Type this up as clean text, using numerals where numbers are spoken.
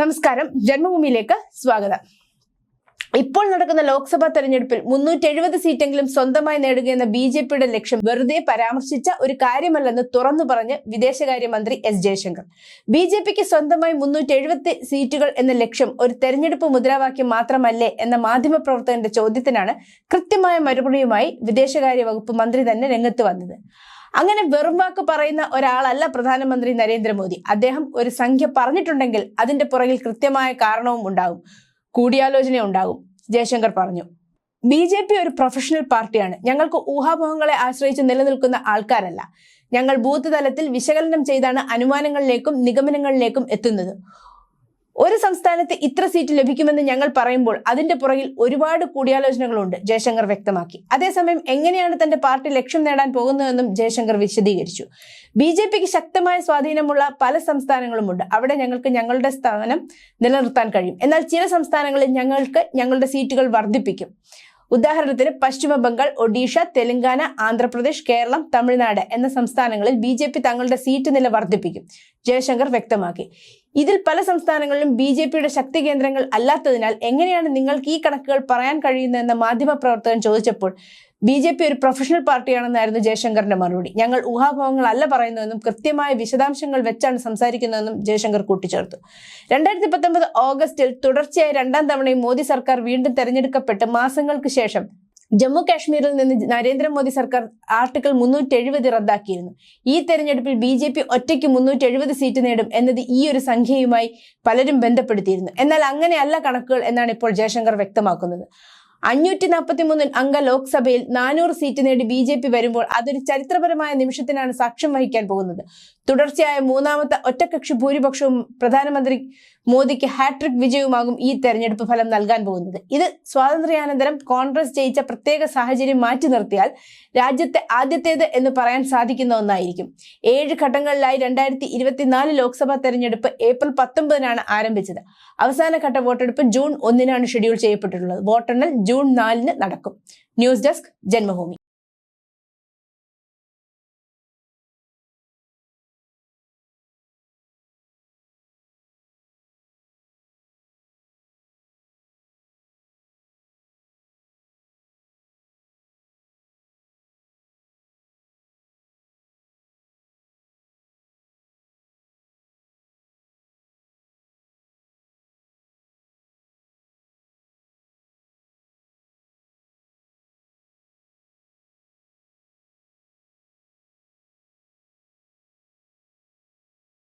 നമസ്കാരം, ജന്മഭൂമിയിലേക്ക് സ്വാഗതം. ഇപ്പോൾ നടക്കുന്ന ലോക്സഭാ തെരഞ്ഞെടുപ്പിൽ 370 സീറ്റെങ്കിലും സ്വന്തമായി നേടുകയെന്ന BJPയുടെ ലക്ഷ്യം വെറുതെ പരാമർശിച്ച ഒരു കാര്യമല്ലെന്ന് തുറന്നു പറഞ്ഞ് വിദേശകാര്യമന്ത്രി S. ജയശങ്കർ. BJPക്ക് സ്വന്തമായി 370 സീറ്റുകൾ എന്ന ലക്ഷ്യം ഒരു തെരഞ്ഞെടുപ്പ് മുദ്രാവാക്യം മാത്രമല്ലേ എന്ന മാധ്യമപ്രവർത്തകന്റെ ചോദ്യത്തിനാണ് കൃത്യമായ മറുപടിയുമായി വിദേശകാര്യ വകുപ്പ് മന്ത്രി തന്നെ രംഗത്ത് വന്നത്. അങ്ങനെ വെറും വാക്ക് പറയുന്ന ഒരാളല്ല പ്രധാനമന്ത്രി നരേന്ദ്രമോദി. അദ്ദേഹം ഒരു സംഖ്യ പറഞ്ഞിട്ടുണ്ടെങ്കിൽ അതിന്റെ പുറകിൽ കൃത്യമായ കാരണവും ഉണ്ടാകും, കൂടിയാലോചന ഉണ്ടാകും. ജയശങ്കർ പറഞ്ഞു, BJP ഒരു പ്രൊഫഷണൽ പാർട്ടിയാണ്. ഞങ്ങൾക്ക് ഊഹാപോഹങ്ങളെ ആശ്രയിച്ച് നിലനിൽക്കുന്ന ആൾക്കാരല്ല. ഞങ്ങൾ ബൂത്ത് തലത്തിൽ വിശകലനം ചെയ്താണ് അനുമാനങ്ങളിലേക്കും നിഗമനങ്ങളിലേക്കും എത്തുന്നത്. ഒരു സംസ്ഥാനത്ത് ഇത്ര സീറ്റ് ലഭിക്കുമെന്ന് ഞങ്ങൾ പറയുമ്പോൾ അതിന്റെ പുറകിൽ ഒരുപാട് കൂടിയാലോചനകളുണ്ട്, ജയശങ്കർ വ്യക്തമാക്കി. അതേസമയം എങ്ങനെയാണ് തന്റെ പാർട്ടി ലക്ഷ്യം നേടാൻ പോകുന്നതെന്നും ജയശങ്കർ വിശദീകരിച്ചു. BJPക്ക് ശക്തമായ സ്വാധീനമുള്ള പല സംസ്ഥാനങ്ങളുമുണ്ട്. അവിടെ ഞങ്ങൾക്ക് ഞങ്ങളുടെ സ്ഥാനം നിലനിർത്താൻ കഴിയും. എന്നാൽ ചില സംസ്ഥാനങ്ങളിൽ ഞങ്ങൾക്ക് ഞങ്ങളുടെ സീറ്റുകൾ വർദ്ധിപ്പിക്കും. ഉദാഹരണത്തിന് പശ്ചിമ ബംഗാൾ, ഒഡീഷ, തെലങ്കാന, ആന്ധ്രാപ്രദേശ്, കേരളം, തമിഴ്നാട് എന്ന സംസ്ഥാനങ്ങളിൽ BJP തങ്ങളുടെ സീറ്റ് നില വർദ്ധിപ്പിക്കും, ജയശങ്കർ വ്യക്തമാക്കി. ഇതിൽ പല സംസ്ഥാനങ്ങളിലും BJPയുടെ ശക്തി കേന്ദ്രങ്ങൾ അല്ലാത്തതിനാൽ എങ്ങനെയാണ് നിങ്ങൾക്ക് ഈ കണക്കുകൾ പറയാൻ കഴിയുന്നതെന്ന മാധ്യമപ്രവർത്തകൻ ചോദിച്ചപ്പോൾ BJP ഒരു പ്രൊഫഷണൽ പാർട്ടിയാണെന്നായിരുന്നു ജയശങ്കറിന്റെ മറുപടി. ഞങ്ങൾ ഊഹാപോഹങ്ങളല്ല പറയുന്നതെന്നും കൃത്യമായ വിശദാംശങ്ങൾ വെച്ചാണ് സംസാരിക്കുന്നതെന്നും ജയശങ്കർ കൂട്ടിച്ചേർത്തു. 2019 ഓഗസ്റ്റിൽ തുടർച്ചയായി രണ്ടാം തവണയും മോദി സർക്കാർ വീണ്ടും തെരഞ്ഞെടുക്കപ്പെട്ട് മാസങ്ങൾക്ക് ശേഷം ജമ്മു കാശ്മീരിൽ നിന്ന് നരേന്ദ്രമോദി സർക്കാർ ആർട്ടിക്കിൾ 370 റദ്ദാക്കിയിരുന്നു. ഈ തെരഞ്ഞെടുപ്പിൽ BJP ഒറ്റയ്ക്ക് 370 സീറ്റ് നേടും എന്നത് ഈ ഒരു സംഖ്യയുമായി പലരും ബന്ധപ്പെടുത്തിയിരുന്നു. എന്നാൽ അങ്ങനെയല്ല കണക്കുകൾ എന്നാണ് ഇപ്പോൾ ജയശങ്കർ വ്യക്തമാക്കുന്നത്. 543 അംഗ ലോക്സഭയിൽ 400 സീറ്റ് നേടി BJP വരുമ്പോൾ അതൊരു ചരിത്രപരമായ നിമിഷത്തിനാണ് സാക്ഷ്യം വഹിക്കാൻ പോകുന്നത്. തുടർച്ചയായ മൂന്നാമത്തെ ഒറ്റക്കക്ഷി ഭൂരിപക്ഷവും പ്രധാനമന്ത്രി മോദിക്ക് ഹാട്രിക് വിജയവുമാകും ഈ തെരഞ്ഞെടുപ്പ് ഫലം നൽകാൻ പോകുന്നത്. ഇത് സ്വാതന്ത്ര്യാനന്തരം കോൺഗ്രസ് ജയിച്ച പ്രത്യേക സാഹചര്യം മാറ്റി നിർത്തിയാൽ രാജ്യത്തെ ആദ്യത്തേത് എന്ന് പറയാൻ സാധിക്കുന്ന ഒന്നായിരിക്കും. 7 ഘട്ടങ്ങളിലായി 2024 ലോക്സഭാ തെരഞ്ഞെടുപ്പ് ഏപ്രിൽ 19-നാണ് ആരംഭിച്ചത്. അവസാനഘട്ട വോട്ടെടുപ്പ് ജൂൺ 1-നാണ് ഷെഡ്യൂൾ ചെയ്യപ്പെട്ടിട്ടുള്ളത്. വോട്ടെണ്ണൽ ജൂൺ 4-ന് നടക്കും. News desk, Janmabhumi.